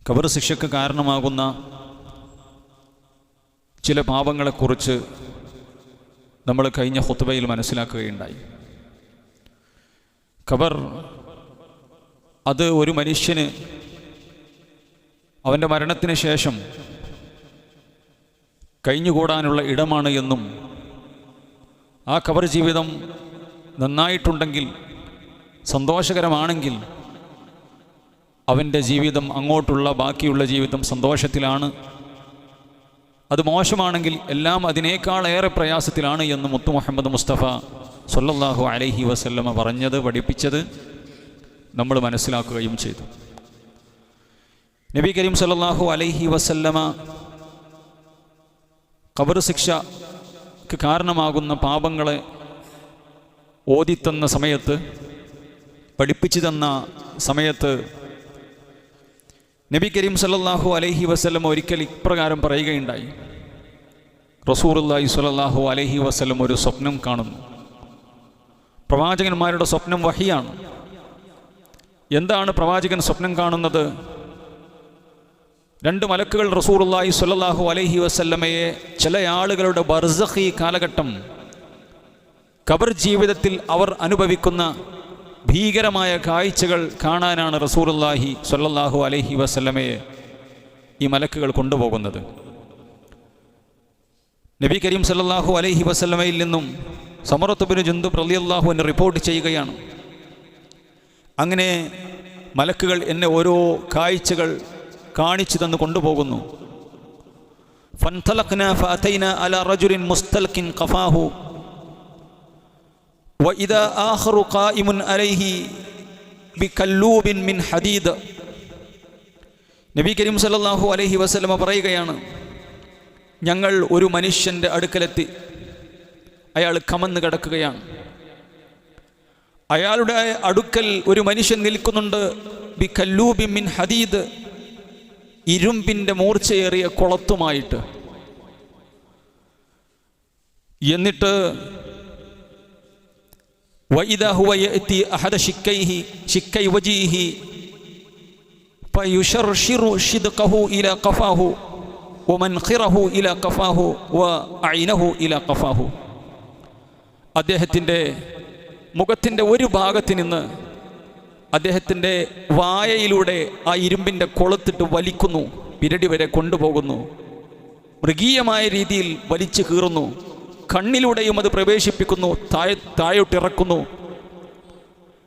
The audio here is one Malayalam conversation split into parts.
ഖബർ ശിക്ഷയ്ക്ക് കാരണമാകുന്ന ചില പാപങ്ങളെക്കുറിച്ച് നമ്മൾ കഴിഞ്ഞ ഖുത്ബയിൽ മനസ്സിലാക്കുകയുണ്ടായി. ഖബർ അത് ഒരു മനുഷ്യന് അവൻ്റെ മരണത്തിന് ശേഷം കഴിഞ്ഞുകൂടാനുള്ള ഇടമാണ് എന്നും ആ ഖബർ ജീവിതം നന്നായിട്ടുണ്ടെങ്കിൽ, സന്തോഷകരമാണെങ്കിൽ അവൻ്റെ ജീവിതം അങ്ങോട്ടുള്ള ബാക്കിയുള്ള ജീവിതം സന്തോഷത്തിലാണ്, അത് മോശമാണെങ്കിൽ എല്ലാം അതിനേക്കാളേറെ പ്രയാസത്തിലാണ് എന്ന് മുത്തു മുഹമ്മദ് മുസ്തഫ സ്വല്ലല്ലാഹു അലൈഹി വസല്ലമ പറഞ്ഞത്, പഠിപ്പിച്ചത് നമ്മൾ മനസ്സിലാക്കുകയും ചെയ്തു. നബി കരീം സ്വല്ലല്ലാഹു അലൈഹി വസല്ലമ ഖബർ ശിക്ഷയ്ക്ക് കാരണമാകുന്ന പാപങ്ങളെ ഓതിത്തന്ന സമയത്ത്, പഠിപ്പിച്ചു തന്ന സമയത്ത് നബി കരീം സല്ലല്ലാഹു അലൈഹി വസല്ലം ഒരിക്കൽ ഇപ്രകാരം പറയുകയുണ്ടായി. റസൂലുള്ളാഹി സ്വല്ലല്ലാഹു അലൈഹി വസല്ലം ഒരു സ്വപ്നം കാണുന്നു. പ്രവാചകന്മാരുടെ സ്വപ്നം വഹിയാണ്. എന്താണ് പ്രവാചകൻ സ്വപ്നം കാണുന്നത്? രണ്ട് മലക്കുകൾ റസൂലുള്ളാഹി സ്വല്ലല്ലാഹു അലൈഹി വസല്ലമയെ ചില ആളുകളുടെ ബർസഖി കാലഘട്ടം, ഖബർ ജീവിതത്തിൽ അവർ അനുഭവിക്കുന്ന ഭീകരമായ കാഴ്ചകൾ കാണാനാണ് റസൂലുള്ളാഹി സ്വല്ലല്ലാഹു അലൈഹി വസല്ലമയെ ഈ മലക്കുകൾ കൊണ്ടുപോകുന്നത്. നബി കരീം സല്ലല്ലാഹു അലൈഹി വസല്ലമയിൽ നിന്നും സമറത്ത് ബിൻ ജുന്ദുബ് റളിയല്ലാഹു അൻഹു റിപ്പോർട്ട് ചെയ്യുകയാണ്, അങ്ങനെ മലക്കുകൾ എന്നെ ഓരോ കാഴ്ചകൾ കാണിച്ചു തന്നു കൊണ്ടുപോകുന്നു. ഫൻതലഖ്നാ ഫഅതൈനാ അലാ റജുലിൻ മുസ്തൽഖിൻ ഖഫാഹു വഇദാ ആഖറു ഖായിമുൻ അലൈഹി ബികല്ലൂബിൻ മിൻ ഹദീദ്. നബി കരീം സല്ലല്ലാഹു അലൈഹി വസല്ലമ പറയുകയാണ്, ഞങ്ങൾ ഒരു മനുഷ്യൻ്റെ അടുക്കലെത്തി. അയാൾ കമന്ന് കിടക്കുകയാണ്. അയാളുടെ അടുക്കൽ ഒരു മനുഷ്യൻ നിൽക്കുന്നുണ്ട്. ബികല്ലൂബിൻ മിൻ ഹദീദ്, ഇരുമ്പിൻ്റെ മൂർച്ചയേറിയ കുളത്തുമായിട്ട്. എന്നിട്ട് വഇദാ ഹുവ യഅതി അഹദ ശിക്കൈ വജീഹി ഫയുശർശിറു ശിദ്ഖഹു ഇലാ ഖഫാഹു വമൻഖിറഹു ഇലാ ഖഫാഹു വഅൈനഹു ഇലാ ഖഫാഹു. അദ്ദേഹത്തിൻ്റെ മുഖത്തിൻ്റെ ഒരു ഭാഗത്ത് നിന്ന് അദ്ദേഹത്തിൻ്റെ വായയിലൂടെ ആ ഇരുമ്പിൻ്റെ കൊളുത്തിട്ട് വലിക്കുന്നു, പിരടി വരെ കൊണ്ടുപോകുന്നു. മൃഗീയമായ രീതിയിൽ വലിച്ചു കീറുന്നു. കണ്ണിലൂടെയും അത് പ്രവേശിപ്പിക്കുന്നു, താഴോട്ടിറക്കുന്നു.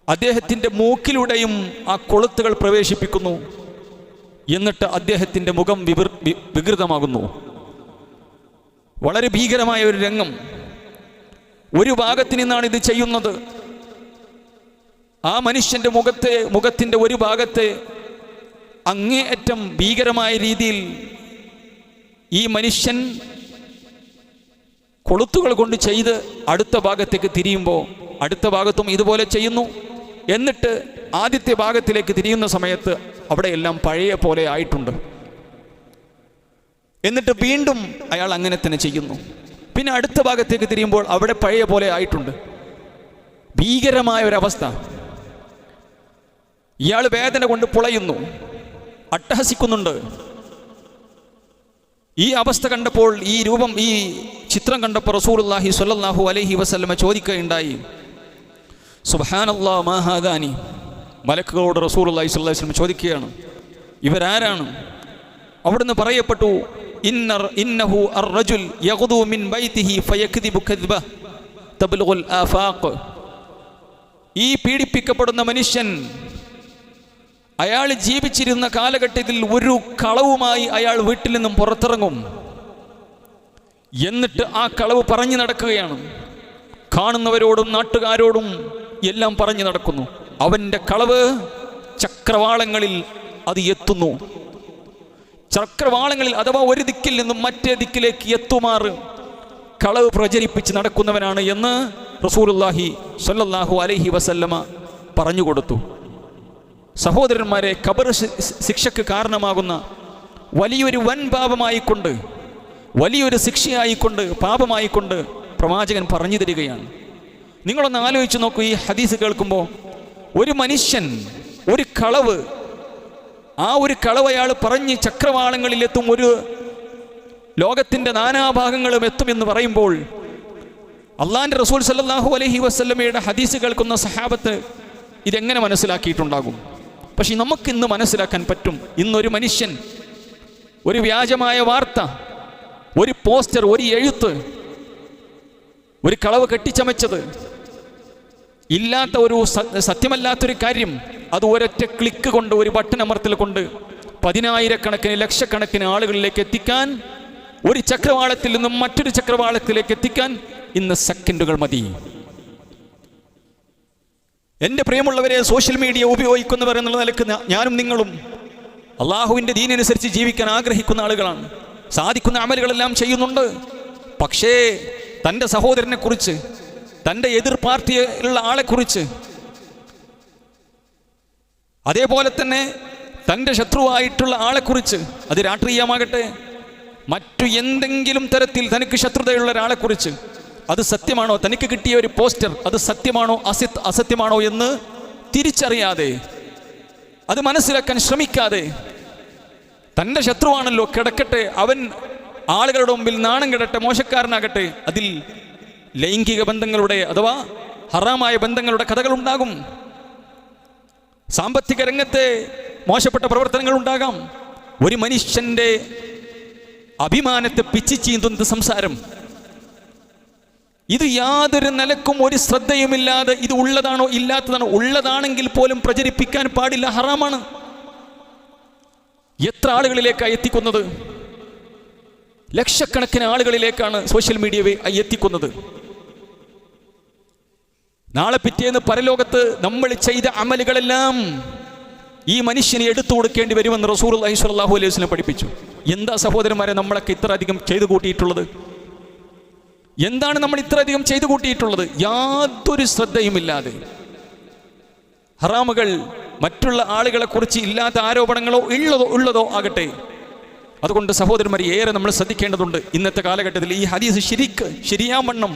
അദ്ദേഹത്തിൻ്റെ മൂക്കിലൂടെയും ആ കൊളുത്തുകൾ പ്രവേശിപ്പിക്കുന്നു. എന്നിട്ട് അദ്ദേഹത്തിൻ്റെ മുഖം വികൃതമാകുന്നു. വളരെ ഭീകരമായ ഒരു രംഗം. ഒരു ഭാഗത്ത് നിന്നാണ് ഇത് ചെയ്യുന്നത്. ആ മനുഷ്യൻ്റെ മുഖത്തിൻ്റെ ഒരു ഭാഗത്തെ അങ്ങേയറ്റം ഭീകരമായ രീതിയിൽ ഈ മനുഷ്യൻ കൊളുത്തുകൾ കൊണ്ട് ചെയ്ത് അടുത്ത ഭാഗത്തേക്ക് തിരിയുമ്പോൾ അടുത്ത ഭാഗത്തും ഇതുപോലെ ചെയ്യുന്നു. എന്നിട്ട് ആദ്യത്തെ ഭാഗത്തിലേക്ക് തിരിയുന്ന സമയത്ത് അവിടെയെല്ലാം പഴയ പോലെ ആയിട്ടുണ്ട്. എന്നിട്ട് വീണ്ടും അയാൾ അങ്ങനെ തന്നെ ചെയ്യുന്നു. പിന്നെ അടുത്ത ഭാഗത്തേക്ക് തിരിയുമ്പോൾ അവിടെ പഴയ പോലെ ആയിട്ടുണ്ട്. ഭീകരമായ ഒരവസ്ഥ. ഇയാൾ വേദന കൊണ്ട് പുളയുന്നു, അട്ടഹസിക്കുന്നുണ്ട്. ഈ അവസ്ഥ കണ്ടപ്പോൾ, ഈ രൂപം, ഈ ചിത്രം കണ്ടപ്പോൾ റസൂലുള്ളാഹി സ്വല്ലല്ലാഹു അലൈഹി വസല്ലമ ചോദിക്കുകയുണ്ടായി, സുബ്ഹാനല്ലാഹ് മാ ഹാദാനി. മലക്കുകളോട് റസൂലുള്ളാഹി സ്വല്ലല്ലാഹു അലൈഹി വസല്ലമ ചോദിക്കുകയാണ്, ഇവരാരാണ്? അവിടുന്ന് പറയപ്പെട്ടു, ഇന്നഹു അർറജുൽ യഗ്ദു മിൻ ബൈതിഹി ഫയക്ദിബു കദ്ബ തബ്ലുഗുൽ ആഫാഖ്. ഈ പീഡിപ്പിക്കപ്പെടുന്ന മനുഷ്യൻ അയാൾ ജീവിച്ചിരുന്ന കാലഘട്ടത്തിൽ ഒരു കളവുമായി അയാൾ വീട്ടിൽ നിന്നും പുറത്തിറങ്ങും. എന്നിട്ട് ആ കളവ് പറഞ്ഞു നടക്കുകയാണ്. കാണുന്നവരോടും നാട്ടുകാരോടും എല്ലാം പറഞ്ഞു നടക്കുന്നു. അവൻ്റെ കളവ് ചക്രവാളങ്ങളിൽ അത് എത്തുന്നു. ചക്രവാളങ്ങളിൽ, അഥവാ ഒരു ദിക്കിൽ നിന്നും മറ്റേ ദിക്കിലേക്ക് എത്തുമാറ് കളവ് പ്രചരിപ്പിച്ച് നടക്കുന്നവനാണ് എന്ന് റസൂലുള്ളാഹി സ്വല്ലല്ലാഹു അലൈഹി വസല്ലമ പറഞ്ഞുകൊടുത്തു. സഹോദരന്മാരെ, ഖബർ ശിക്ഷയ്ക്ക് കാരണമാകുന്ന വലിയൊരു വൻ പാപമായിക്കൊണ്ട്, വലിയൊരു ശിക്ഷയായിക്കൊണ്ട്, പാപമായിക്കൊണ്ട് പ്രവാചകൻ പറഞ്ഞു തരികയാണ്. നിങ്ങളൊന്ന് ആലോചിച്ച് നോക്കൂ. ഈ ഹദീസ് കേൾക്കുമ്പോൾ ഒരു മനുഷ്യൻ ഒരു കളവ് ആ ഒരു കളവ് അയാൾ പറഞ്ഞ് ചക്രവാളങ്ങളിലെത്തും, ഒരു ലോകത്തിൻ്റെ നാനാഭാഗങ്ങളും എത്തുമെന്ന് പറയുമ്പോൾ അള്ളാഹിൻ്റെ റസൂൽ സല്ലല്ലാഹു അലൈഹി വസല്ലമയുടെ ഹദീസ് കേൾക്കുന്ന സഹാബത്ത് ഇതെങ്ങനെ മനസ്സിലാക്കിയിട്ടുണ്ടാകും? പക്ഷെ നമുക്കിന്ന് മനസ്സിലാക്കാൻ പറ്റും. ഇന്നൊരു മനുഷ്യൻ ഒരു വ്യാജമായ വാർത്ത, ഒരു പോസ്റ്റർ, ഒരു എഴുത്ത്, ഒരു കളവ് കെട്ടിച്ചമച്ചത്, ഇല്ലാത്ത ഒരു സത്യമല്ലാത്തൊരു കാര്യം, അത് ഒരൊറ്റ ക്ലിക്ക് കൊണ്ട്, ഒരു ബട്ടൺ അമർത്തൽ കൊണ്ട് പതിനായിരക്കണക്കിന് ലക്ഷക്കണക്കിന് ആളുകളിലേക്ക് എത്തിക്കാൻ, ഒരു ചക്രവാളത്തിൽ നിന്നും മറ്റൊരു ചക്രവാളത്തിലേക്ക് എത്തിക്കാൻ ഇന്ന് സെക്കൻഡുകൾ മതി. എൻ്റെ പ്രിയമുള്ളവരെ, സോഷ്യൽ മീഡിയ ഉപയോഗിക്കുന്നവർ എന്നുള്ള നിലക്ക് ഞാനും നിങ്ങളും അള്ളാഹുവിൻ്റെ ദീനനുസരിച്ച് ജീവിക്കാൻ ആഗ്രഹിക്കുന്ന ആളുകളാണ്. സാധിക്കുന്ന അമലുകളെല്ലാം ചെയ്യുന്നുണ്ട്. പക്ഷേ തൻ്റെ സഹോദരനെ കുറിച്ച്, തൻ്റെ എതിർ പാർട്ടിയിലുള്ള ആളെക്കുറിച്ച്, അതേപോലെ തന്നെ തൻ്റെ ശത്രുവായിട്ടുള്ള ആളെക്കുറിച്ച്, അത് രാഷ്ട്രീയമാകട്ടെ മറ്റു എന്തെങ്കിലും തരത്തിൽ തനിക്ക് ശത്രുതയുള്ള ഒരാളെക്കുറിച്ച്, അത് സത്യമാണോ, തനിക്ക് കിട്ടിയ ഒരു പോസ്റ്റർ അത് സത്യമാണോ അസത്യമാണോ എന്ന് തിരിച്ചറിയാതെ, അത് മനസ്സിലാക്കാൻ ശ്രമിക്കാതെ, തൻ്റെ ശത്രുവാണല്ലോ, കിടക്കട്ടെ, അവൻ ആളുകളുടെ മുമ്പിൽ നാണം കെടട്ടെ, മോശക്കാരനാകട്ടെ, അതിൽ ലൈംഗിക ബന്ധങ്ങളുടെ അഥവാ ഹറാമായ ബന്ധങ്ങളുടെ കഥകളുണ്ടാകും. സാമ്പത്തിക രംഗത്തെ മോശപ്പെട്ട പ്രവർത്തനങ്ങൾ ഉണ്ടാകാം. ഒരു മനുഷ്യൻ്റെ അഭിമാനത്തെ പിച്ചി ചീന്തുന്ന സംസാരം, ഇത് യാതൊരു നിലക്കും ഒരു ശ്രദ്ധയുമില്ലാതെ ഇത് ഉള്ളതാണോ ഇല്ലാത്തതാണോ, ഉള്ളതാണെങ്കിൽ പോലും പ്രചരിപ്പിക്കാൻ പാടില്ല, ഹറാമാണ്. എത്ര ആളുകളിലേക്കാണ് എത്തിക്കുന്നത്? ലക്ഷക്കണക്കിന് ആളുകളിലേക്കാണ് സോഷ്യൽ മീഡിയ എത്തിക്കുന്നത്. നാളെ പിറ്റേന്ന് പരലോകത്ത് നമ്മൾ ചെയ്ത അമലുകളെല്ലാം ഈ മനുഷ്യനെ എടുത്തു കൊടുക്കേണ്ടി വരുമെന്ന് റസൂലുള്ളാഹി സ്വല്ലല്ലാഹു അലൈഹി വസല്ലം പഠിപ്പിച്ചു. എന്താ സഹോദരന്മാരെ നമ്മളൊക്കെ ഇത്ര അധികം ചെയ്തു കൂട്ടിയിട്ടുള്ളത്? എന്താണ് നമ്മൾ ഇത്ര അധികം ചെയ്തു കൂട്ടിയിട്ടുള്ളത്? യാതൊരു ശ്രദ്ധയുമില്ലാതെ ഹറാമുകൾ, മറ്റുള്ള ആളുകളെ കുറിച്ച് ഇല്ലാത്ത ആരോപണങ്ങളോ ഉള്ളതോ ആകട്ടെ. അതുകൊണ്ട് സഹോദരന്മാരെ, ഏറെ നമ്മൾ ശ്രദ്ധിക്കേണ്ടതുണ്ട്. ഇന്നത്തെ കാലഘട്ടത്തിൽ ഈ ഹദീസ് ശരിയാവണ്ണം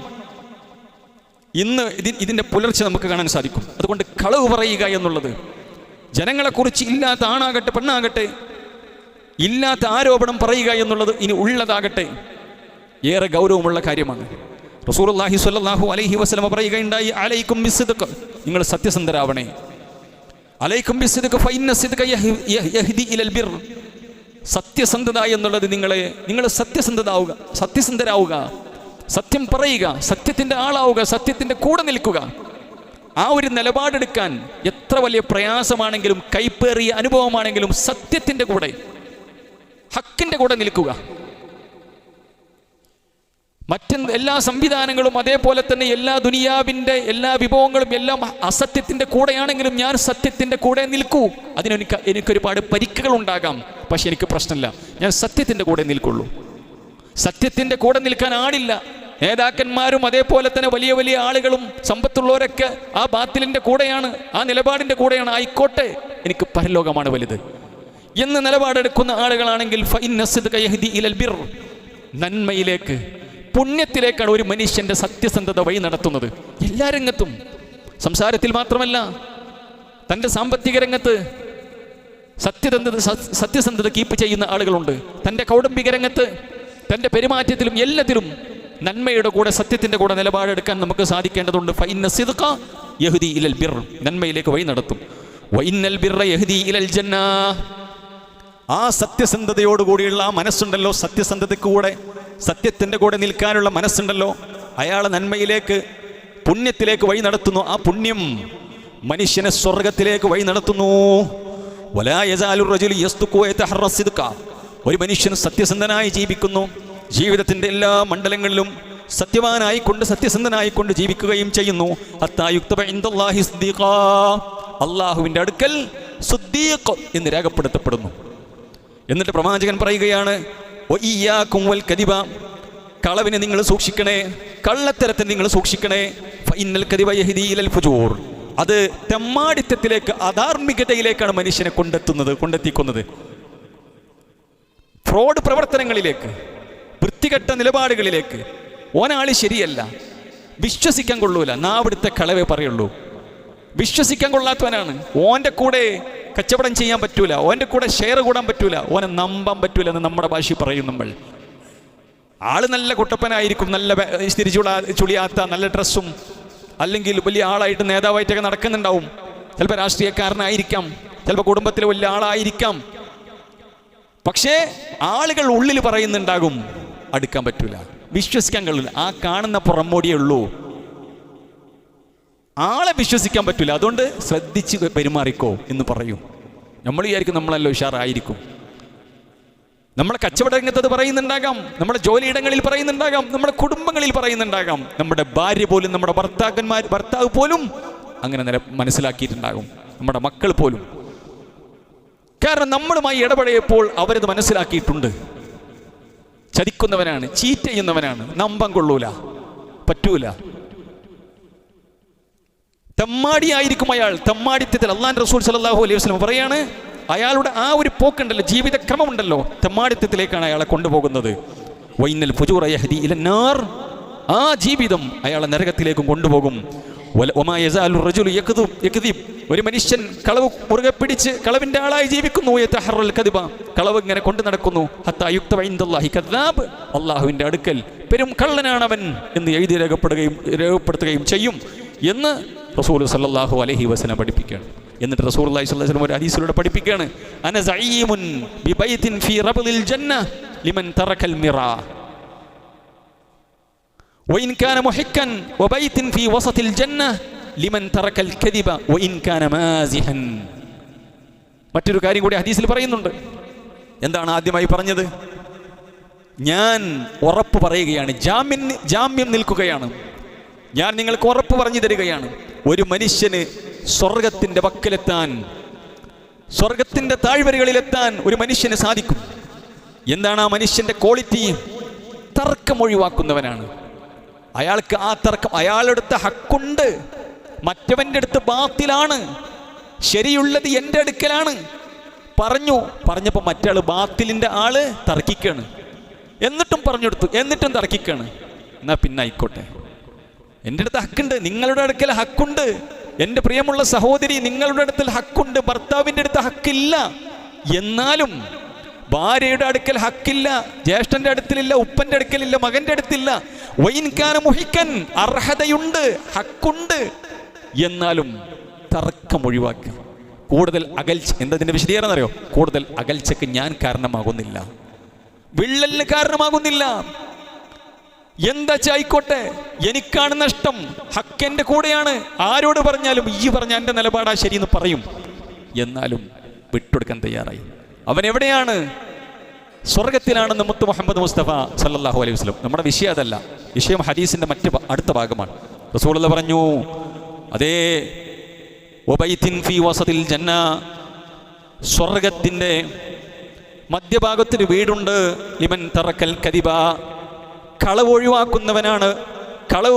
ഇന്ന് ഇതിൻ്റെ പുലർച്ചെ നമുക്ക് കാണാൻ സാധിക്കും. അതുകൊണ്ട് കളവ് പറയുക എന്നുള്ളത്, ജനങ്ങളെക്കുറിച്ച് ഇല്ലാത്ത ആണാകട്ടെ പെണ്ണാകട്ടെ ഇല്ലാത്ത ആരോപണം പറയുക എന്നുള്ളത്, ഇനി ഉള്ളതാകട്ടെ, ഏറെ ഗൗരവമുള്ള കാര്യമാണ്. റസൂലുള്ളാഹി സ്വല്ലല്ലാഹു അലൈഹി വസല്ലം പറയുകയുണ്ടായി, അലൈക്കും ബിസ്സിദ്ഖ്, നിങ്ങൾ സത്യസന്ധരാവണേ. അലൈക്കും ബിസ്സിദ്ഖ് ഫഇന്ന സിദ്ഖ യഹ്ദി ഇലൽ ബിർ. സത്യസന്ധത എന്നുള്ളത് നിങ്ങൾ സത്യസന്ധരാവുക, സത്യം പറയുക, സത്യത്തിൻ്റെ ആളാവുക, സത്യത്തിൻ്റെ കൂടെ നിൽക്കുക. ആ ഒരു നിലപാടെടുക്കാൻ എത്ര വലിയ പ്രയാസമാണെങ്കിലും, കൈപ്പേറിയ അനുഭവമാണെങ്കിലും സത്യത്തിൻ്റെ കൂടെ, ഹക്കിൻ്റെ കൂടെ നിൽക്കുക. എല്ലാ സംവിധാനങ്ങളും അതേപോലെ തന്നെ എല്ലാ ദുനിയാവിൻ്റെ എല്ലാ വിഭവങ്ങളും എല്ലാം അസത്യത്തിൻ്റെ കൂടെയാണെങ്കിലും ഞാൻ സത്യത്തിൻ്റെ കൂടെ നിൽക്കൂ. എനിക്കൊരുപാട് പരിക്കുകൾ ഉണ്ടാകാം, പക്ഷെ എനിക്ക് പ്രശ്നമില്ല, ഞാൻ സത്യത്തിൻ്റെ കൂടെ നിൽക്കുള്ളൂ. സത്യത്തിൻ്റെ കൂടെ നിൽക്കാൻ ആളില്ല. നേതാക്കന്മാരും അതേപോലെ തന്നെ വലിയ വലിയ ആളുകളും സമ്പത്തുള്ളവരൊക്കെ ആ ബാത്തിലിൻ്റെ കൂടെയാണ്, ആ നിലപാടിൻ്റെ കൂടെയാണ്. ആയിക്കോട്ടെ, എനിക്ക് പരലോകമാണ് വലുത് എന്ന് നിലപാടെടുക്കുന്ന ആളുകളാണെങ്കിൽ ഫഇന്ന സിദ്ഖ യഹ്ദി ഇലൽ ബിർ, നന്മയിലേക്ക്, പുണ്യത്തിലേക്കാണ് ഒരു മനുഷ്യൻ്റെ സത്യസന്ധത വഴി നടത്തുന്നത്. എല്ലാ രംഗത്തും, സംസാരത്തിൽ മാത്രമല്ല, തൻ്റെ സാമ്പത്തിക രംഗത്ത് സത്യസന്ധത കീപ്പ് ചെയ്യുന്ന ആളുകളുണ്ട്. തൻ്റെ കൗടുംബിക രംഗത്ത്, തൻ്റെ പെരുമാറ്റത്തിലും എല്ലാത്തിലും നന്മയുടെ കൂടെ, സത്യത്തിൻ്റെ കൂടെ നിലപാടെടുക്കാൻ നമുക്ക് സാധിക്കേണ്ടതുണ്ട്. ഫഇന്ന സിദ്ഖ യഹ്ദി ഇലൽ ബിർ, നന്മയിലേക്ക് വഴി നടത്തും. വഇന്നൽ ബിർറ യഹ്ദി ഇലൽ ജന്ന, ആ സത്യസന്ധതയോടുകൂടിയുള്ള ആ മനസ്സുണ്ടല്ലോ, സത്യസന്ധതയ്ക്കൂടെ സത്യത്തിൻ്റെ കൂടെ നിൽക്കാനുള്ള മനസ്സുണ്ടല്ലോ, അയാളെ നന്മയിലേക്ക്, പുണ്യത്തിലേക്ക് വഴി നടത്തുന്നു. ആ പുണ്യം മനുഷ്യനെ സ്വർഗത്തിലേക്ക് വഴി നടത്തുന്നു. വലാ യസാലു റജുലു യസ്തുഖു വയതഹറ സിദ്ഖ, ഒരു മനുഷ്യൻ സത്യസന്ധനായി ജീവിക്കുന്നു, ജീവിതത്തിൻ്റെ എല്ലാ മണ്ഡലങ്ങളിലും സത്യവാനായിക്കൊണ്ട് സത്യസന്ധനായിക്കൊണ്ട് ജീവിക്കുകയും ചെയ്യുന്നു. ഹത്താ യുക്തബ ഇൻദല്ലാഹി സിദ്ദീഖ, അള്ളാഹുവിൻ്റെ അടുക്കൽ സിദ്ദീഖ് എന്ന് രേഖപ്പെടുത്തപ്പെടുന്നു. എന്നിട്ട് പ്രവാചകൻ പറയുകയാണ്, വഇയ്യാകും വൽ കദിബ, കളവിനെ നിങ്ങൾ സൂക്ഷിക്കണേ, കള്ളത്തരത്തെ നിങ്ങൾ സൂക്ഷിക്കണേ. ഫഇന്നൽ കദിബ യഹ്ദി ഇലൽ ഫുജൂർ, അത് തെമ്മാടിത്തത്തിലേക്ക്, അധാർമികതയിലേക്കാണ് മനുഷ്യനെ കൊണ്ടെത്തിക്കുന്നത്. ഫ്രോഡ് പ്രവർത്തനങ്ങളിലേക്ക്, വൃത്തികെട്ട നിലപാടുകളിലേക്ക്. ഓനാളി ശരിയല്ല, വിശ്വസിക്കാൻ കൊള്ളൂല, നാവിടുത്തെ കളവേ പറയുള്ളൂ, വിശ്വസിക്കാൻ കൊള്ളാത്തവനാണ്. ഓൻ്റെ കൂടെ കച്ചവടം ചെയ്യാൻ പറ്റൂല, ഓൻ്റെ കൂടെ ഷെയർ കൂടാൻ പറ്റൂല, ഓനെ നമ്പാൻ പറ്റൂല എന്ന് നമ്മുടെ ഭാഷയിൽ പറയും നമ്മൾ. ആള് നല്ല കുട്ടപ്പനായിരിക്കും, നല്ല ചുളിയാത്ത നല്ല ഡ്രസ്സും, അല്ലെങ്കിൽ വലിയ ആളായിട്ട് നേതാവായിട്ടൊക്കെ നടക്കുന്നുണ്ടാവും. ചിലപ്പോൾ രാഷ്ട്രീയക്കാരനായിരിക്കാം, ചിലപ്പോൾ കുടുംബത്തിലെ വലിയ ആളായിരിക്കാം. പക്ഷേ ആളുകൾ ഉള്ളിൽ പറയുന്നുണ്ടാകും അടുക്കാൻ പറ്റൂല, വിശ്വസിക്കാൻ കഴിയില്ല. ആ കാണുന്ന പുറമോടിയേ ഉള്ളൂ, ആളെ വിശ്വസിക്കാൻ പറ്റൂല. അതുകൊണ്ട് ശ്രദ്ധിച്ച് പെരുമാറിക്കോ എന്ന് പറയും. നമ്മൾ വിചാരിക്കും നമ്മളല്ലോ ഉഷാറായിരിക്കും. നമ്മളെ കച്ചവട രംഗത്ത് അത് പറയുന്നുണ്ടാകാം, നമ്മുടെ ജോലിയിടങ്ങളിൽ പറയുന്നുണ്ടാകാം, നമ്മുടെ കുടുംബങ്ങളിൽ പറയുന്നുണ്ടാകാം, നമ്മുടെ ഭാര്യ പോലും, നമ്മുടെ ഭർത്താവ് പോലും അങ്ങനെ മനസ്സിലാക്കിയിട്ടുണ്ടാകും, നമ്മുടെ മക്കൾ പോലും. കാരണം നമ്മളുമായി ഇടപെടിയപ്പോൾ അവരത് മനസ്സിലാക്കിയിട്ടുണ്ട്. ചതിക്കുന്നവനാണ്, ചീറ്റ് ചെയ്യുന്നവനാണ്, നമ്പം കൊള്ളൂല, പറ്റൂല. തെമ്മാടിയായിരിക്കും അയാൾ. തെമ്മാടിത്തത്തിൽ അള്ളാഹുവിന്റെ റസൂൽ സല്ലല്ലാഹു അലൈഹി വസല്ലം പറയാണ്, അയാളുടെ ആ ഒരു പോക്കുണ്ടല്ലോ, ജീവിതക്രമമുണ്ടല്ലോ, തെമ്മാടിത്തത്തിലേക്കാണ് അയാളെ കൊണ്ടുപോകുന്നത്. വൈനൽ ഫുജൂറ യഹ്ദി ഇലന്നാർ, ആ ജീവിതം അയാളെ നരകത്തിലേക്കും കൊണ്ടുപോകും. ഒരു മനുഷ്യൻ കളവ് മുറുകെ പിടിച്ച് കളവിന്റെ ആളായി ജീവിക്കുന്നു, കളവ് ഇങ്ങനെ കൊണ്ടു നടക്കുന്നു, അള്ളാഹുവിന്റെ അടുക്കൽ പെരും കള്ളനാണവൻ എന്ന് എഴുതി രേഖപ്പെടുത്തുകയും ചെയ്യും എന്ന് റസൂൽ സല്ലല്ലാഹു അലൈഹി വസല്ലം പഠിപ്പിക്കുകയാണ്. എന്നിട്ട് റസൂലുള്ളാഹി സ്വല്ലല്ലാഹു അലൈഹി വസല്ലം ഒരു ഹദീസിലൂടെ പഠിപ്പിക്കുകയാണ്, അന സഈമുൻ ബിബൈതിൻ ഫീ റബ്ദിൽ ജന്ന ലിമൻ തറക്കൽ മിറാ വഇൻ കാന മുഹിക്കൻ വബൈതിൻ ഫീ വസതിൽ ജന്ന ലിമൻ തറക്കൽ കദിബ വഇൻ കാന മാസിഹൻ. മറ്റൊരു കാര്യം കൂടി ഹദീസിൽ പറയുന്നുണ്ട്. എന്താണ് ആദ്യമായി പറഞ്ഞത്? ഞാൻ ഉറപ്പ് പറയുകയാണ്, ജാമ്യം നിൽക്കുകയാണ്, ഞാൻ നിങ്ങൾക്ക് ഉറപ്പ് പറഞ്ഞു തരികയാണ്, ഒരു മനുഷ്യന് സ്വർഗത്തിന്റെ വക്കിലെത്താൻ, സ്വർഗത്തിന്റെ താഴ്വരകളിലെത്താൻ ഒരു മനുഷ്യന് സാധിക്കും. എന്താണ് ആ മനുഷ്യന്റെ ക്വാളിറ്റി? തർക്കം ഒഴിവാക്കുന്നവനാണ്. അയാൾക്ക് ആ തർക്കം, അയാളെടുത്ത ഹക്കുണ്ട്, മറ്റവന്റെ അടുത്ത് ബാത്തിലാണ്, ശരിയുള്ളത് എൻ്റെ അടുക്കലാണ് പറഞ്ഞപ്പോൾ മറ്റാൾ ബാത്തിലിന്റെ ആള് തർക്കിക്കാണ്, എന്നിട്ടും പറഞ്ഞെടുത്തു, എന്നിട്ടും തർക്കിക്കാണ്. എന്നാ പിന്നെ ആയിക്കോട്ടെ, എൻ്റെ അടുത്ത് ഹക്കുണ്ട്, നിങ്ങളുടെ അടുക്കൽ ഹക്കുണ്ട്, എൻ്റെ പ്രിയമുള്ള സഹോദരി നിങ്ങളുടെ അടുത്തിൽ ഹക്കുണ്ട്, ഭർത്താവിൻ്റെ അടുത്ത് ഹക്കില്ല. എന്നാലും ഭാര്യയുടെ അടുക്കൽ ഹക്കില്ല, ജ്യേഷ്ഠന്റെ അടുത്തിലില്ല, ഉപ്പന്റെ അടുക്കലില്ല, മകന്റെ അടുത്തില്ല. വൈൻകാന മുഹിക്കൻ, അർഹതയുണ്ട്, ഹക്കുണ്ട്, എന്നാലും തർക്കം ഒഴിവാക്കി കൂടുതൽ അകൽച്ച. എന്തതിന്റെ വിശദീകരണം അറിയോ? കൂടുതൽ അകൽച്ചക്ക് ഞാൻ കാരണമാകുന്നില്ല, വിള്ളലിന് കാരണമാകുന്നില്ല. എന്താ ആയിക്കോട്ടെ, എനിക്കാണ് നഷ്ടം, ഹക്കെന്റെ കൂടെയാണ്. ആരോട് പറഞ്ഞാലും ഈ പറഞ്ഞ എൻ്റെ നിലപാടാ ശരിയെന്ന് പറയും, എന്നാലും വിട്ടുകൊടുക്കാൻ തയ്യാറായി. അവൻ എവിടെയാണ്? സ്വർഗത്തിലാണെന്ന് മുത്ത് മുഹമ്മദ് മുസ്തഫ സല്ലല്ലാഹു അലൈഹി വസല്ലം. നമ്മുടെ വിഷയം അതല്ല, വിഷയം ഹദീസിന്റെ അടുത്ത ഭാഗമാണ്. റസൂലുള്ളാഹി പറഞ്ഞു, അതേ വബൈതിൻ ഫീ വസതിൽ ജന്ന, സ്വർഗത്തിന്റെ മധ്യഭാഗത്തൊരു വീടുണ്ട്, ലിമൻ തറക്കൽ കദിബ, കളവ്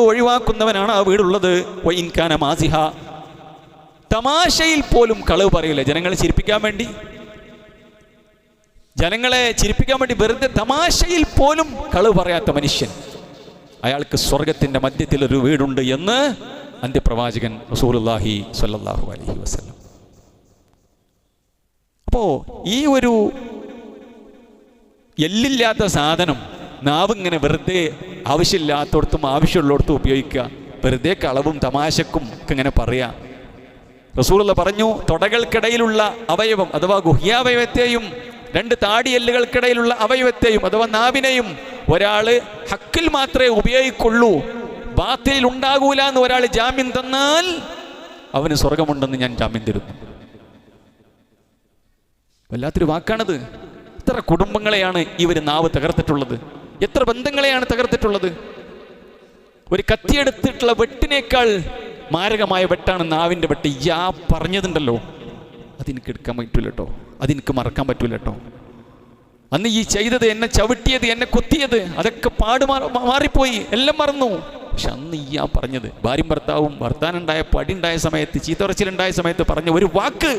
ഒഴിവാക്കുന്നവനാണ് ആ വീടുള്ളത്. വഇൻ കാന മാസിഹ, തമാശയിൽ പോലും കളവ് പറയില്ല. ജനങ്ങളെ ചിരിപ്പിക്കാൻ വേണ്ടി വെറുതെ തമാശയിൽ പോലും കളവ് പറയാത്ത മനുഷ്യൻ, അയാൾക്ക് സ്വർഗത്തിന്റെ മധ്യത്തിൽ ഒരു വീടുണ്ട് എന്ന് അന്ത്യപ്രവാചകൻ റസൂലുള്ളാഹി സ്വല്ലല്ലാഹു അലൈഹി വസല്ലം. അപ്പോ ഈ ഒരു എല്ലില്ലാത്ത സാധനം നാവിങ്ങനെ വെറുതെ ആവശ്യമില്ലാത്തടത്തും ആവശ്യമുള്ളിടത്തും ഉപയോഗിക്കുക, വെറുതെ കളവും തമാശക്കും ഒക്കെ ഇങ്ങനെ പറയാം. റസൂലുള്ളാഹി പറഞ്ഞു, തൊടകൾക്കിടയിലുള്ള അവയവം അഥവാ ഗുഹ്യാവയവത്തെയും രണ്ട് താടിയെല്ലുകൾക്കിടയിലുള്ള അവയവത്തെയും അഥവാ നാവിനെയും ഒരാള് ഹക്കിൽ മാത്രമേ ഉപയോഗിക്കുള്ളൂ, ബാത്തിൽ ഉണ്ടാകൂല എന്ന് ഒരാൾ ജാമ്യം തന്നാൽ അവന് സ്വർഗമുണ്ടെന്ന് ഞാൻ ജാമ്യം തരുന്നു. വല്ലാത്തൊരു വാക്കാണത്. എത്ര കുടുംബങ്ങളെയാണ് ഇവർ നാവ് തകർത്തിട്ടുള്ളത്, എത്ര ബന്ധങ്ങളെയാണ് തകർത്തിട്ടുള്ളത്. ഒരു കത്തിയെടുത്തിട്ടുള്ള വെട്ടിനേക്കാൾ മാരകമായ വെട്ടാണ് നാവിൻ്റെ വെട്ട്. പറഞ്ഞതുണ്ടല്ലോ, അതെനിക്ക് എടുക്കാൻ പറ്റൂല കേട്ടോ, അതെനിക്ക് മറക്കാൻ പറ്റൂല കേട്ടോ. അന്ന് ഈ ചെയ്തത്, എന്നെ ചവിട്ടിയത്, എന്നെ കുത്തിയത്, അതൊക്കെ മാറിപ്പോയി, എല്ലാം മറന്നു. പക്ഷെ അന്ന് പറഞ്ഞത്, ഭാര്യയും ഭർത്താവും വർത്താനുണ്ടായപ്പോൾ, അടിയുണ്ടായ സമയത്ത്, ചീത്തറച്ചിലുണ്ടായ സമയത്ത് പറഞ്ഞ ഒരു വാക്ക്,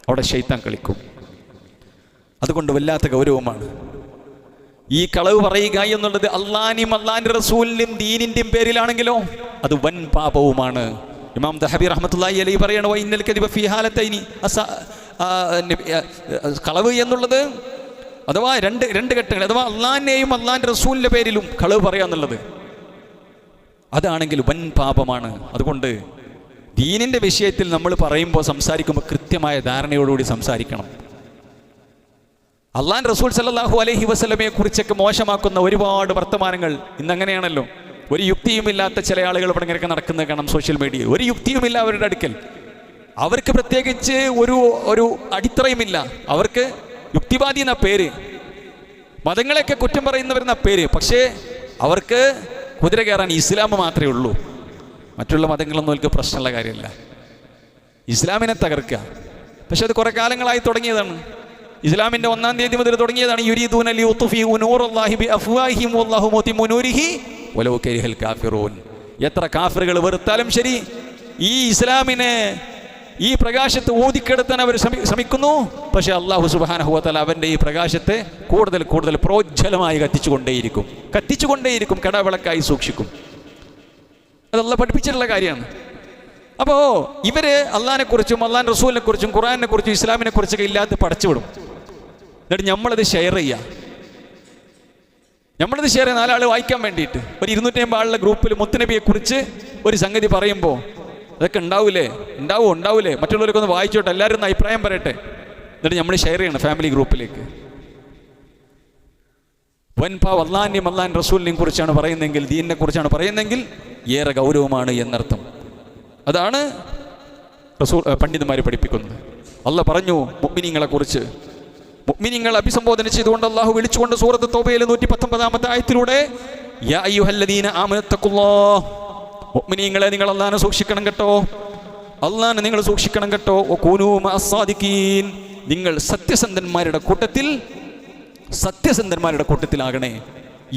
അവിടെ ശൈത്താൻ കളിക്കും. അതുകൊണ്ട് വല്ലാത്ത ഗൗരവമാണ് ഈ കളവ് പറയുക എന്നുള്ളത്. അള്ളാഹിനെയും അള്ളാഹിന്റെ റസൂലിന്റെയും ദീനിന്റെയും പേരിലാണെങ്കിലോ അത് വൻ പാപവുമാണ്. ഇമാം ദഹബി റഹ്മത്തുള്ളാഹി അലൈഹി പറയാണ്, ഇന്നൽ കദിബ ഫീ ഹാലത്തൈനി, കളവ് എന്നുള്ളത് അഥവാ രണ്ട് ഘട്ടങ്ങൾ, അഥവാ അള്ളാഹിനെയും അള്ളാഹിൻ്റെ റസൂലിൻ്റെ പേരിലും കളവ് പറയാന്നുള്ളത് അതാണെങ്കിൽ വൻ പാപമാണ്. അതുകൊണ്ട് ദീനിൻ്റെ വിഷയത്തിൽ നമ്മൾ പറയുമ്പോൾ സംസാരിക്കുമ്പോൾ കൃത്യമായ ധാരണയോടുകൂടി സംസാരിക്കണം. അള്ളാഹ് റസൂൽ സല്ലല്ലാഹു അലൈഹി വസല്ലമയെ കുറിച്ചൊക്കെ മോശമാക്കുന്ന ഒരുപാട് വർത്തമാനങ്ങൾ ഇന്നങ്ങനെയാണല്ലോ. ഒരു യുക്തിയുമില്ലാത്ത ചില ആളുകൾ ഇവിടെ ഇങ്ങനെയൊക്കെ നടക്കുന്നത് കാണാം സോഷ്യൽ മീഡിയയിൽ. ഒരു യുക്തിയുമില്ല അവരുടെ അടുക്കൽ. അവർക്ക് പ്രത്യേകിച്ച് ഒരു അടിത്തറയുമില്ല. അവർക്ക് യുക്തിവാദി എന്ന പേര്, മതങ്ങളെയൊക്കെ കുറ്റം പറയുന്നവരെന്ന പേര്. പക്ഷേ അവർക്ക് കുതിര കയറാൻ ഇസ്ലാം മാത്രമേ ഉള്ളൂ. മറ്റുള്ള മതങ്ങളൊന്നും അവർക്ക് പ്രശ്നമുള്ള കാര്യമല്ല. ഇസ്ലാമിനെ തകർക്കുക. പക്ഷെ അത് കുറേ കാലങ്ങളായി തുടങ്ങിയതാണ്. ഇസ്ലാമിൻ്റെ 1-ാം തീയതി മുതൽ തുടങ്ങിയതാണ്. യുരീദൂന ലിയുത്ഫിഉ നൂറല്ലാഹി ബിഅഫ്വാഹിഹിം വല്ലാഹു മുതിമ്മു നൂരിഹി വലൗ കരിഹൽ കാഫിറൂൻ. എത്ര കാഫിറുകൾ വെറുത്താലും ശരി, ഈ ഇസ്ലാമിനെ, ഈ പ്രകാശത്തെ ഊതിക്കെടുത്താൻ അവർ ശ്രമിക്കുന്നു. പക്ഷേ അല്ലാഹു സുബ്ഹാനഹു വ തആല അവൻ്റെ ഈ പ്രകാശത്തെ കൂടുതൽ കൂടുതൽ പ്രോജ്വലമായി കത്തിച്ചുകൊണ്ടേയിരിക്കും, കടവിളക്കായി സൂക്ഷിക്കും. അത് അല്ലാഹ് പഠിപ്പിച്ചിട്ടുള്ള കാര്യമാണ്. അപ്പോൾ ഇവര് അള്ളാഹിനെക്കുറിച്ചും അള്ളാഹിൻ്റെ റസൂലിനെക്കുറിച്ചും ഖുർആനെ കുറിച്ചും ഇസ്ലാമിനെ കുറിച്ചൊക്കെ ഇല്ലാത്ത പടച്ചുവിടും. എന്നിട്ട് നമ്മളത് ഷെയർ ചെയ്യുക. 4 ആൾ വായിക്കാൻ വേണ്ടിയിട്ട് ഒരു 250 ആളുടെ ഗ്രൂപ്പിൽ മുത്തുനബിയെക്കുറിച്ച് ഒരു സംഗതി പറയുമ്പോൾ അതൊക്കെ ഉണ്ടാവൂലേ, മറ്റുള്ളവരൊക്കെ ഒന്ന് വായിച്ചോട്ടെ, എല്ലാവരും ഒന്ന് അഭിപ്രായം പറയട്ടെ. എന്നിട്ട് നമ്മൾ ഷെയർ ചെയ്യണം ഫാമിലി ഗ്രൂപ്പിലേക്ക്. വൻപാവ് അള്ളാഹിനെയും അള്ളാഹിൻ്റെ റസൂലിനെയും കുറിച്ചാണ് പറയുന്നതെങ്കിൽ, ദീനിനെ കുറിച്ചാണ് പറയുന്നതെങ്കിൽ ഏറെ ഗൗരവമാണ് എന്നർത്ഥം. അതാണ് പണ്ഡിതന്മാർ പഠിപ്പിക്കുന്നത്. അള്ളാഹ് പറഞ്ഞു മുഅ്മിനീങ്ങളെ കുറിച്ച്, മുഅ്മിനീങ്ങളെ അഭിസംബോധന ചെയ്തുകൊണ്ട് അള്ളാഹു വിളിച്ചുകൊണ്ട് സൂറത്ത് തൗബയിൽ 119 ആയത്തിലൂടെ യാ അയ്യുഹല്ലദീന ആമനു തഖുല്ലാഹ്, മുഅ്മിനീങ്ങളെ നിങ്ങൾ അള്ളാഹിനെ സൂക്ഷിക്കണം കേട്ടോ, അള്ളാഹിനെ നിങ്ങൾ സൂക്ഷിക്കണം കേട്ടോ. വകൂനൂ മഅസ്സാദിഖീൻ, നിങ്ങൾ സത്യസന്ധന്മാരുടെ കൂട്ടത്തിലാകണേ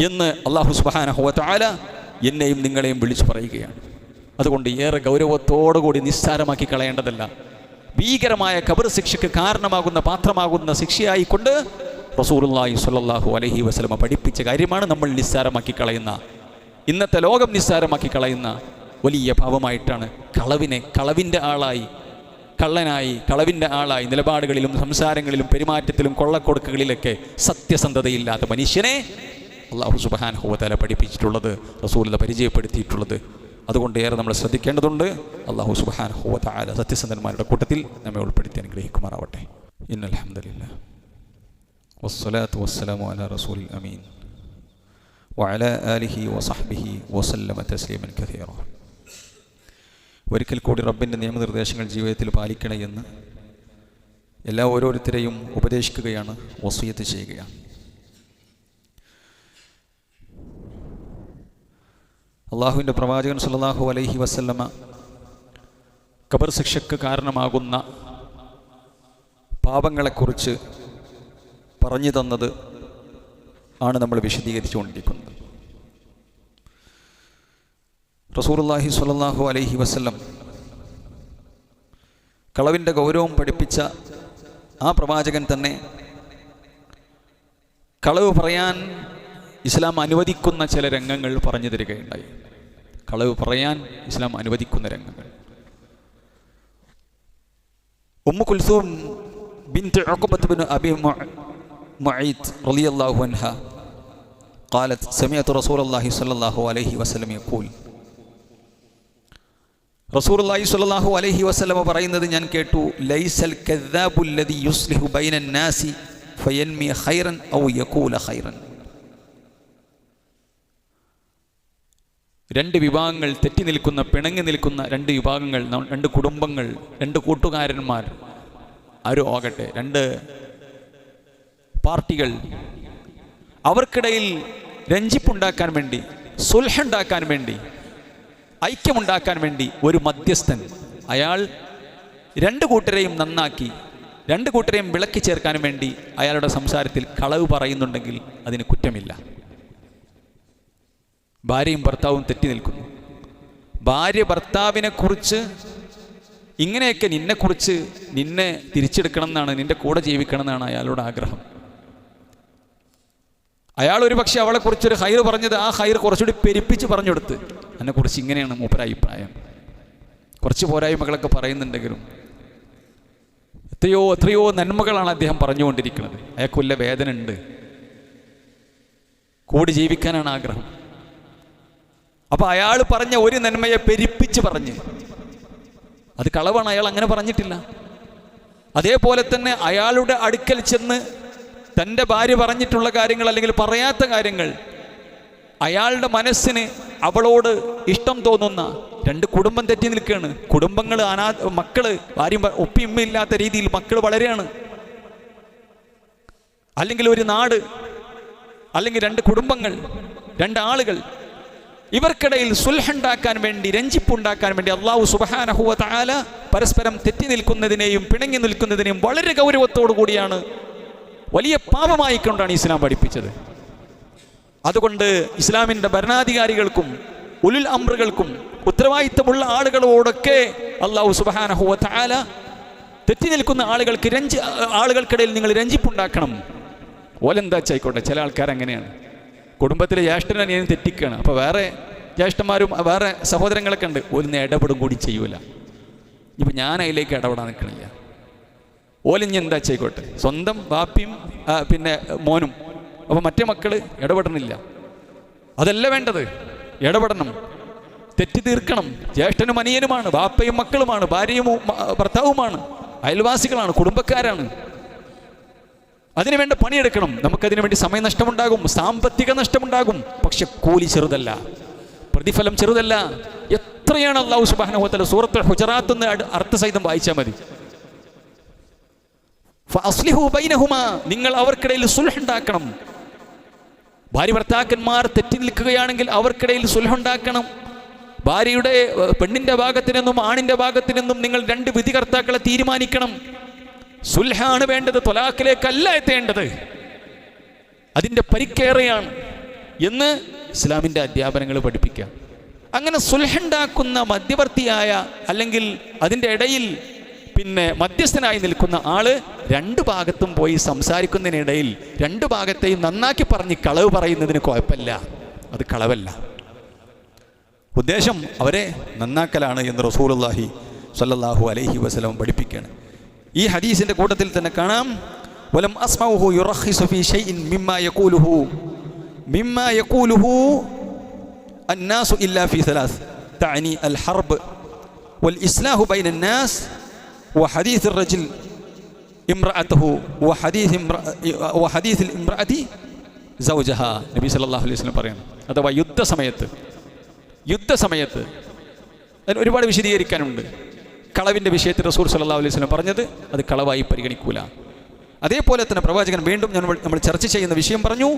എന്ന് അല്ലാഹു സുബ്ഹാനഹു വ തആല എന്നെയും നിങ്ങളെയും വിളിച്ചു പറയുകയാണ്. അതുകൊണ്ട് ഏറെ ഗൗരവത്തോടുകൂടി നിസ്സാരമാക്കി കളയേണ്ടതല്ല. ഭീകരമായ ഖബർ ശിക്ഷയ്ക്ക് കാരണമാകുന്ന പാത്രമാകുന്ന ശിക്ഷയായിക്കൊണ്ട് റസൂലുള്ളാഹി സ്വല്ലല്ലാഹു അലൈഹി വസല്ലമ പഠിപ്പിച്ച കാര്യമാണ് നമ്മൾ നിസ്സാരമാക്കി കളയുന്ന, ഇന്നത്തെ ലോകം നിസ്സാരമാക്കി കളയുന്ന വലിയ പാപമായിട്ടാണ് കളവിൻ്റെ ആളായി നിലപാടുകളിലും സംസാരങ്ങളിലും പെരുമാറ്റത്തിലും കൊള്ളക്കൊടുക്കുകളിലൊക്കെ സത്യസന്ധതയില്ലാത്ത മനുഷ്യനെ അല്ലാഹു സുബ്ഹാനഹു വ തആല പഠിപ്പിച്ചിട്ടുള്ളത്, റസൂലുള്ളാഹി പരിചയപ്പെടുത്തിയിട്ടുള്ളത്. അതുകൊണ്ട് ഏറെ നമ്മൾ ശ്രദ്ധിക്കേണ്ടതുണ്ട്. അല്ലാഹു സുബ്ഹാനഹു വ തആല സത്യസന്ധന്മാരുടെ കൂട്ടത്തിൽ നമ്മെ ഉൾപ്പെടുത്തി അനുഗ്രഹിക്കുമാറാവട്ടെ. ഇന്നൽ ഹംദുലില്ലാഹ് വസ്സലാത്തു വസ്സലാമു അലാ റസൂലിൽ അമീൻ വഅലാ ആലിഹി വസഹ്ബിഹി വസല്ലമ തസ്ലീമൻ കസീറ. ഒരിക്കൽ കൂടി റബ്ബിൻ്റെ നിയമനിർദ്ദേശങ്ങൾ ജീവിതത്തിൽ പാലിക്കണേ എന്ന് ഓരോരുത്തരെയും ഉപദേശിക്കുകയാണ്, വസിയത്ത് ചെയ്യുകയാണ്. അള്ളാഹുവിൻ്റെ പ്രവാചകൻ സല്ലല്ലാഹു അലൈഹി വസല്ലമ ഖബർ ശിക്ഷയ്ക്ക് കാരണമാകുന്ന പാപങ്ങളെക്കുറിച്ച് പറഞ്ഞു തന്നത് ആണ് നമ്മൾ വിശദീകരിച്ചുകൊണ്ടിരിക്കുന്നത്. റസൂലുള്ളാഹി സ്വല്ലല്ലാഹു അലൈഹി വസല്ലം കളവിൻ്റെ ഗൗരവം പഠിപ്പിച്ച ആ പ്രവാചകൻ തന്നെ കളവ് പറയാൻ ഇസ്ലാം അനുവദിക്കുന്ന ചില രംഗങ്ങൾ പറഞ്ഞു തരികയുണ്ടായി. കളവ് പറയാൻ ഇസ്ലാം അനുവദിക്കുന്ന രംഗങ്ങൾ. ഉമ്മു കുൽസൂം ബിൻത് ഉഖബത്ത് ബിൻ അബി മുഈത്ത് റളിയല്ലാഹു അൻഹ قالت سمعت رسول الله صلى الله عليه وسلم يقول, റസൂലുള്ളാഹി സ്വല്ലല്ലാഹു അലൈഹി വസല്ലം പറയുന്നത് ഞാൻ കേട്ടു, ലൈസൽ കദ്ദാബു അല്ലദി യുസ്ലിഹു ബൈനൻ നാസി ഫയൻമി ഖൈറൻ ഔ യഖൂല ഖൈറൻ. രണ്ട് വിഭാഗങ്ങൾ, തെറ്റി നിൽക്കുന്ന, പിണങ്ങി നിൽക്കുന്ന രണ്ട് വിഭാഗങ്ങൾ, രണ്ട് കുടുംബങ്ങൾ, രണ്ട് കൂട്ടുകാരന്മാർ, ആരും ആകട്ടെ, രണ്ട് പാർട്ടികൾ, അവർക്കിടയിൽ രഞ്ജിപ്പുണ്ടാക്കാൻ വേണ്ടി, സുൽഹുണ്ടാക്കാൻ വേണ്ടി, ഐക്യമുണ്ടാക്കാൻ വേണ്ടി ഒരു മധ്യസ്ഥൻ, അയാൾ രണ്ട് കൂട്ടരെയും നന്നാക്കി, രണ്ട് കൂട്ടരെയും വിളക്കി ചേർക്കാൻ വേണ്ടി അയാളുടെ സംസാരത്തിൽ കളവ് പറയുന്നുണ്ടെങ്കിൽ അതിന് കുറ്റമില്ല. ഭാര്യയും ഭർത്താവും തെറ്റി നിൽക്കുന്നു. ഭാര്യ ഭർത്താവിനെക്കുറിച്ച് ഇങ്ങനെയൊക്കെ നിന്നെക്കുറിച്ച്, നിന്നെ തിരിച്ചെടുക്കണം എന്നാണ്, നിന്റെ കൂടെ ജീവിക്കണം എന്നാണ് അയാളുടെ ആഗ്രഹം. അയാൾ ഒരു പക്ഷേ അവളെക്കുറിച്ചൊരു ഹൈർ പറഞ്ഞത് ആ ഹൈർ കുറച്ചുകൂടി പെരുപ്പിച്ച് പറഞ്ഞു കൊടുത്ത്, എന്നെക്കുറിച്ച് ഇങ്ങനെയാണ് മൂപ്പര അഭിപ്രായം, കുറച്ച് പോരായ്മകളൊക്കെ പറയുന്നുണ്ടെങ്കിലും എത്രയോ നന്മകളാണ് അദ്ദേഹം പറഞ്ഞുകൊണ്ടിരിക്കുന്നത്. അയാൾക്ക് വല്ല വേദന ഉണ്ട്, കൂടി ജീവിക്കാനാണ് ആഗ്രഹം. അപ്പോൾ അയാൾ പറഞ്ഞ ഒരു നന്മയെ പെരുപ്പിച്ച് പറഞ്ഞ് അത് കളവാണ്. അയാൾ അങ്ങനെ പറഞ്ഞിട്ടില്ല. അതേപോലെ തന്നെ അയാളുടെ അടുക്കൽ ചെന്ന് തൻ്റെ ഭാര്യ പറഞ്ഞിട്ടുള്ള കാര്യങ്ങൾ അല്ലെങ്കിൽ പറയാത്ത കാര്യങ്ങൾ, അയാളുടെ മനസ്സിന് അവളോട് ഇഷ്ടം തോന്നുന്ന രണ്ട് കുടുംബം തെറ്റി നിൽക്കുകയാണ്. കുടുംബങ്ങൾ മക്കള് ഭാര്യ ഒപ്പിയമ്മയില്ലാത്ത രീതിയിൽ മക്കൾ വളരെയാണ്. അല്ലെങ്കിൽ ഒരു നാട്, അല്ലെങ്കിൽ രണ്ട് കുടുംബങ്ങൾ, രണ്ടാളുകൾ, ഇവർക്കിടയിൽ സുൽഹുണ്ടാക്കാൻ വേണ്ടി, രഞ്ജിപ്പുണ്ടാക്കാൻ വേണ്ടി അല്ലാഹു സുബ്ഹാനഹു വ തആല പരസ്പരം തെറ്റി നിൽക്കുന്നതിനെയും പിണങ്ങി നിൽക്കുന്നതിനെയും വളരെ ഗൗരവത്തോടു കൂടിയാണ്, വലിയ പാപമായിക്കൊണ്ടാണ് ഇസ്ലാം പഠിപ്പിച്ചത്. അതുകൊണ്ട് ഇസ്ലാമിൻ്റെ ഭരണാധികാരികൾക്കും ഉലുൽ അംറുകൾക്കും ഉത്തരവാദിത്തമുള്ള ആളുകളോടൊക്കെ അല്ലാഹു സുബ്ഹാനഹു വ തആല തെറ്റി നിൽക്കുന്ന ആളുകൾക്കിടയിൽ നിങ്ങൾ രഞ്ജിപ്പുണ്ടാക്കണം. ഓലെന്താ ആയിക്കോട്ടെ. ചില ആൾക്കാർ അങ്ങനെയാണ്. കുടുംബത്തിലെ ജ്യേഷ്ഠനെ ഞാൻ തെറ്റിക്കുകയാണ്, അപ്പോൾ വേറെ ജ്യേഷ്ഠന്മാരും വേറെ സഹോദരങ്ങളൊക്കെ ഉണ്ട്, ഓലിന്ന് ഇടപെടും കൂടി ചെയ്യൂല. ഇപ്പം ഞാൻ അതിലേക്ക് ഇടപെടാൻ നിൽക്കണില്ല. ഓലിഞ്ഞ് എന്താ ചെയ്യിക്കോട്ടെ, സ്വന്തം ബാപ്പിയും പിന്നെ മോനും, അപ്പോൾ മറ്റേ മക്കൾ ഇടപെടണില്ല. അതല്ല വേണ്ടത്. ഇടപെടണം, തെറ്റി തീർക്കണം. ജ്യേഷ്ഠനും അനിയനുമാണ്, ബാപ്പയും മക്കളുമാണ്, ഭാര്യയും ഭർത്താവുമാണ്, അയൽവാസികളാണ്, കുടുംബക്കാരാണ്. അതിനുവേണ്ട പണിയെടുക്കണം. നമുക്കതിനു വേണ്ടി സമയനഷ്ടമുണ്ടാകും, സാമ്പത്തിക നഷ്ടമുണ്ടാകും. പക്ഷെ കൂലി ചെറുതല്ല, പ്രതിഫലം ചെറുതല്ല. എത്രയാണ് അല്ലാഹു സുബ്ഹാനഹു വ തആല സൂറത്തുൽ ഹുജറാത്ത് എന്ന് അർത്ഥസഹിതം വായിച്ചാൽ മതി. ഫഅസ്ലിഹു ബൈനഹുമാ, നിങ്ങൾ അവർക്കിടയിൽ സുൽഹുണ്ടാക്കണം. ഭാര്യ ഭർത്താക്കന്മാർ തെറ്റി നിൽക്കുകയാണെങ്കിൽ അവർക്കിടയിൽ സുൽഹുണ്ടാക്കണം. ഭാര്യയുടെ പെണ്ണിന്റെ ഭാഗത്തു നിന്നും ആണിന്റെ ഭാഗത്തു നിന്നും നിങ്ങൾ രണ്ട് വിധികർത്താക്കളെ തീരുമാനിക്കണം. സുൽഹാണ് വേണ്ടത്, ത്വലാഖിലേക്കല്ല എത്തേണ്ടത്. അതിൻ്റെ പരിക്കേറെയാണ് എന്ന് ഇസ്ലാമിൻ്റെ അധ്യാപനങ്ങൾ പഠിപ്പിക്കുക. അങ്ങനെ സുൽഹുണ്ടാക്കുന്ന മധ്യവർത്തിയായ അല്ലെങ്കിൽ അതിൻ്റെ ഇടയിൽ പിന്നെ മധ്യസ്ഥനായി നിൽക്കുന്ന ആള് രണ്ട് ഭാഗത്തും പോയി സംസാരിക്കുന്നതിനിടയിൽ രണ്ട് ഭാഗത്തെയും നന്നാക്കി പറഞ്ഞ് കളവ് പറയുന്നതിന് കുഴപ്പമില്ല, അത് കളവല്ല. ഉദ്ദേശം അവരെ നന്നാക്കലാണ് എന്ന് റസൂലുള്ളാഹി സ്വല്ലല്ലാഹു അലൈഹി വസല്ലം പഠിപ്പിക്കുകയാണ്. ഈ ഹദീസിൻ്റെ കൂട്ടത്തിൽ തന്നെ കാണാം, വലം അസ്മഉഹു യുറഖിസു ഫീ ഷൈഇൻ മിമ്മാ യഖൂലുഹു അന്നാസു ഇല്ലാ ഫീ സലാസ് തഅനി അൽ ഹർബ് വൽ ഇസ്ലാഹു ബൈന അന്നാസ് വഹദീസ് الرجل ഇംറഅതഹു വഹദീസ് الامرأة زوجها. നബി സല്ലല്ലാഹു അലൈഹി വസല്ലം പറയുന്നു. അഥവാ യുദ്ധസമയത്ത് അതിന് ഒരുപാട് വിശദീകരിക്കാനുണ്ട്. കളവിൻ്റെ വിഷയത്തിൽ റസൂൽ സല്ലല്ലാഹു അലൈഹി വസല്ലം പറഞ്ഞത് അത് കളവായി പരിഗണിക്കൂല. അതേപോലെ തന്നെ പ്രവാചകൻ വീണ്ടും നമ്മൾ ചർച്ച ചെയ്യുന്ന വിഷയം പറഞ്ഞു.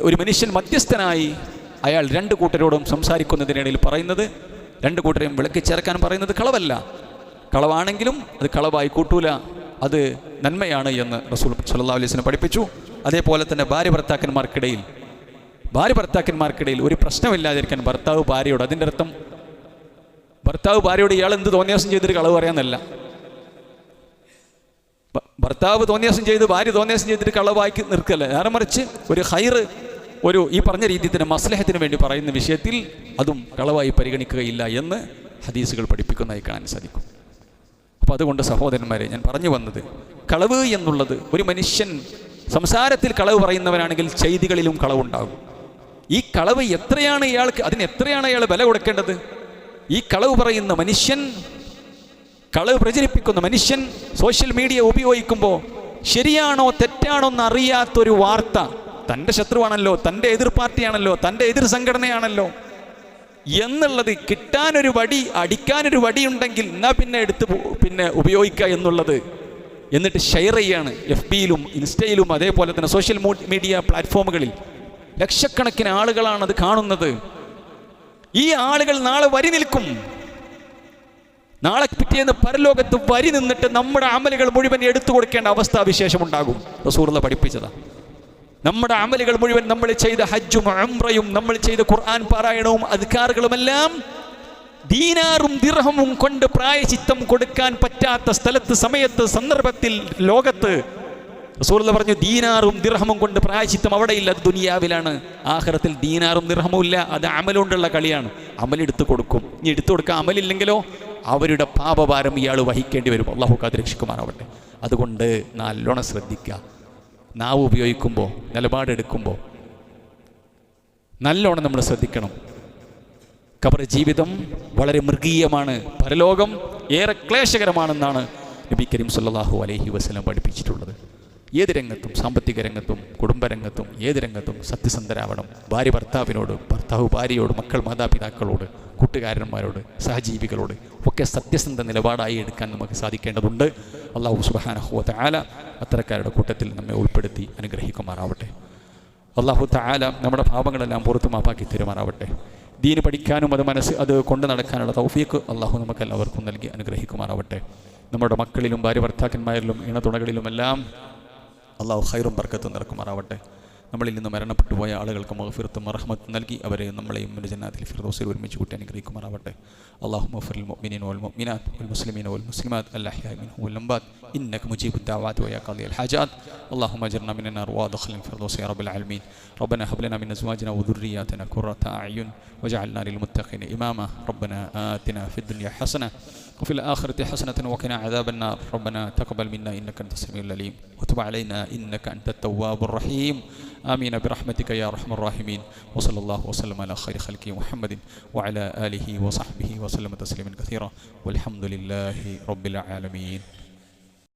ഒരു മനുഷ്യൻ മധ്യസ്ഥനായി അയാൾ രണ്ട് കൂട്ടരോടും സംസാരിക്കുന്നതിനിടയിൽ പറയുന്നത്, രണ്ട് കൂട്ടരെയും വിളക്കി ചേർക്കാൻ പറയുന്നത് കളവല്ല. കളവാണെങ്കിലും അത് കളവായി കൂട്ടൂല, അത് നന്മയാണ് എന്ന് റസൂൽ സല്ലല്ലാഹു അലൈഹി വസല്ലം പഠിപ്പിച്ചു. അതേപോലെ തന്നെ ഭാര്യ ഭർത്താക്കന്മാർക്കിടയിൽ ഒരു പ്രശ്നമില്ലാതിരിക്കാൻ ഭർത്താവ് ഭാര്യയോട്, അതിൻ്റെ അർത്ഥം ഭർത്താവ് ഭാര്യയോട് ഇയാൾ എന്ത് തോന്നിയാസം ചെയ്തിട്ട് കളവ് പറയാമെന്നല്ല. ഭർത്താവ് തോന്നിയാസം ചെയ്ത് ഭാര്യ തോന്നിയാസം ചെയ്തിട്ട് കളവാക്കി നിൽക്കല്ല. നേരെ മറിച്ച് ഒരു ഹൈറ്, ഈ പറഞ്ഞ രീതിയിൽ തന്നെ മസ്ലഹത്തിന് വേണ്ടി പറയുന്ന വിഷയത്തിൽ അതും കളവായി പരിഗണിക്കുകയില്ല എന്ന് ഹദീസുകൾ പഠിപ്പിക്കുന്നതായി കാണാൻ സാധിക്കും. അപ്പോൾ അതുകൊണ്ട് സഹോദരന്മാരെ, ഞാൻ പറഞ്ഞു വന്നത്, കളവ് എന്നുള്ളത് ഒരു മനുഷ്യൻ സംസാരത്തിൽ കളവ് പറയുന്നവനാണെങ്കിൽ ചെയ്തികളിലും കളവുണ്ടാകും. ഈ കളവ് എത്രയാണ് അതിന് എത്രയാണ് അയാൾ വില കൊടുക്കേണ്ടത്? ഈ കളവ് പറയുന്ന മനുഷ്യൻ, കളവ് പ്രചരിപ്പിക്കുന്ന മനുഷ്യൻ സോഷ്യൽ മീഡിയ ഉപയോഗിക്കുമ്പോൾ ശരിയാണോ തെറ്റാണോ എന്നറിയാത്തൊരു വാർത്ത, തൻ്റെ ശത്രുവാണല്ലോ, തൻ്റെ എതിർ പാർട്ടിയാണല്ലോ, തൻ്റെ എതിർ സംഘടനയാണല്ലോ എന്നുള്ളത് കിട്ടാനൊരു വടി, അടിക്കാനൊരു വടി ഉണ്ടെങ്കിൽ എന്നാൽ പിന്നെ എടുത്ത് ഉപയോഗിക്കുക എന്നുള്ളത്, എന്നിട്ട് ഷെയർ ചെയ്യാണ് FB-യിലും ഇൻസ്റ്റയിലും അതേപോലെ തന്നെ സോഷ്യൽ മീഡിയ പ്ലാറ്റ്ഫോമുകളിൽ. ലക്ഷക്കണക്കിന് ആളുകളാണ് അത് കാണുന്നത്. ഈ ആളുകൾ നാളെ വരി നിൽക്കും. നാളെ പിറ്റേന്ന് പരലോകത്ത് വരി നിന്നിട്ട് നമ്മുടെ അമലുകൾ മുഴുവൻ എടുത്തു കൊടുക്കേണ്ട അവസ്ഥാവിശേഷമുണ്ടാകും. റസൂലുള്ളാഹി പഠിപ്പിച്ചതാണ്. നമ്മുടെ അമലുകൾ മുഴുവൻ, നമ്മൾ ചെയ്ത ഹജ്ജും ഉംറയും നമ്മൾ ചെയ്ത ഖുർആൻ പാരായണവും അദ്കാറുകളുമെല്ലാം ദീനാറും ദിർഹമും കൊണ്ട് പ്രായശ്ചിത്തം കൊടുക്കാൻ പറ്റാത്ത സ്ഥലത്ത്, സമയത്ത്, സന്ദർഭത്തിൽ, ലോകത്ത് റസൂലുള്ളാഹി പറഞ്ഞു, ദീനാറും ദിർഹമും കൊണ്ട് പ്രായശ്ചിത്തം അവിടെയില്ല, അത് ദുനിയാവിലാണ്. ആഖിറത്തിൽ ദീനാറും ദിർഹമും ഇല്ല, അത് അമലുകൊണ്ടുള്ള കളിയാണ്. അമലെടുത്ത് കൊടുക്കും. ഇനി എടുത്തു കൊടുക്കാൻ അമലില്ലെങ്കിലോ അവരുടെ പാപഭാരം ഇയാൾ വഹിക്കേണ്ടി വരും. അള്ളാഹു കാത്ത് രക്ഷിക്കുമാറാവട്ടെ. അതുകൊണ്ട് നല്ലോണം ശ്രദ്ധിക്കുക. നാവ് ഉപയോഗിക്കുമ്പോൾ, നിലപാടെടുക്കുമ്പോൾ നല്ലോണം നമ്മൾ ശ്രദ്ധിക്കണം. ഖബർ ജീവിതം വളരെ മൃഗീയമാണ്, പരലോകം ഏറെ ക്ലേശകരമാണെന്നാണ് നബി കരീം സല്ലല്ലാഹു അലൈഹി വസല്ലം പഠിപ്പിച്ചിട്ടുള്ളത്. ഏത് രംഗത്തും, സാമ്പത്തിക രംഗത്തും കുടുംബരംഗത്തും ഏത് രംഗത്തും സത്യസന്ധരാവണം. ഭാര്യ ഭർത്താവിനോട്, ഭർത്താവ് ഭാര്യയോട്, മക്കൾ മാതാപിതാക്കളോട്, കൂട്ടുകാരന്മാരോട്, സഹജീവികളോട് ഒക്കെ സത്യസന്ധ നിലപാടായി എടുക്കാൻ നമുക്ക് സാധിക്കേണ്ടതുണ്ട്. അല്ലാഹു സുബ്ഹാനഹു വ തആല അത്തരക്കാരുടെ കൂട്ടത്തിൽ നമ്മെ ഉൾപ്പെടുത്തി അനുഗ്രഹിക്കുമാറാവട്ടെ. അല്ലാഹു തആല നമ്മുടെ പാപങ്ങളെല്ലാം പുറത്തു മാപ്പാക്കി തരുമാറാവട്ടെ. ദീന് പഠിക്കാനും അത് കൊണ്ട് നടക്കാനുള്ള തൗഫീഖ് അല്ലാഹു നമുക്കെല്ലാവർക്കും നൽകി അനുഗ്രഹിക്കുമാറാവട്ടെ. നമ്മുടെ മക്കളിലും ഭാര്യ ഭർത്താക്കന്മാരിലും ഇണതുണകളിലുമെല്ലാം അല്ലാഹു ഖൈറും ബർക്കത്തും നിറക്കുമാറാവട്ടെ. നമ്മളിൽ നിന്ന് മരണപ്പെട്ടു പോയ ആളുകൾക്ക് മഗ്ഫിറത്തും റഹ്മത്തും നൽകി അവരെ നമ്മളെയും ജന്നാത്തിൽ ഫിർദൗസിൽ ഒരുമിച്ച് കൂട്ടി അനുഗ്രഹിക്കുമാറാവട്ടെ. അല്ലാഹുമ്മ ഗ്ഫിർ മുഅ്മിനീന വൽ മുഅ്മിനാത്ത് വൽ മുസ്ലിമീന വൽ മുസ്ലിമാത്ത് അൽ-അഹ്യാഇ മിൻഹും വൽ അംവാത്ത് ഇന്നക മുജീബുദ് ദഅവാതി വയാ ഖാദിയൽ ഹാജാത്ത്. اللهم اجرنا من النار وادخلنا الفردوس يا رب العالمين. ربنا هب لنا من ازواجنا وذرياتنا قرة اعين واجعلنا للمتقين اماما. ربنا آتنا في الدنيا حسنة وفي الآخرة حسنة وقنا عذاب النار. ربنا تقبل منا إنك أنت السميع العليم وتب علينا إنك أنت التواب الرحيم. آمين برحمتك يا أرحم الراحمين. وصلى الله وسلم على خير خلقه محمد وعلى آله وصحبه وسلم تسليما كثيرا والحمد لله رب العالمين.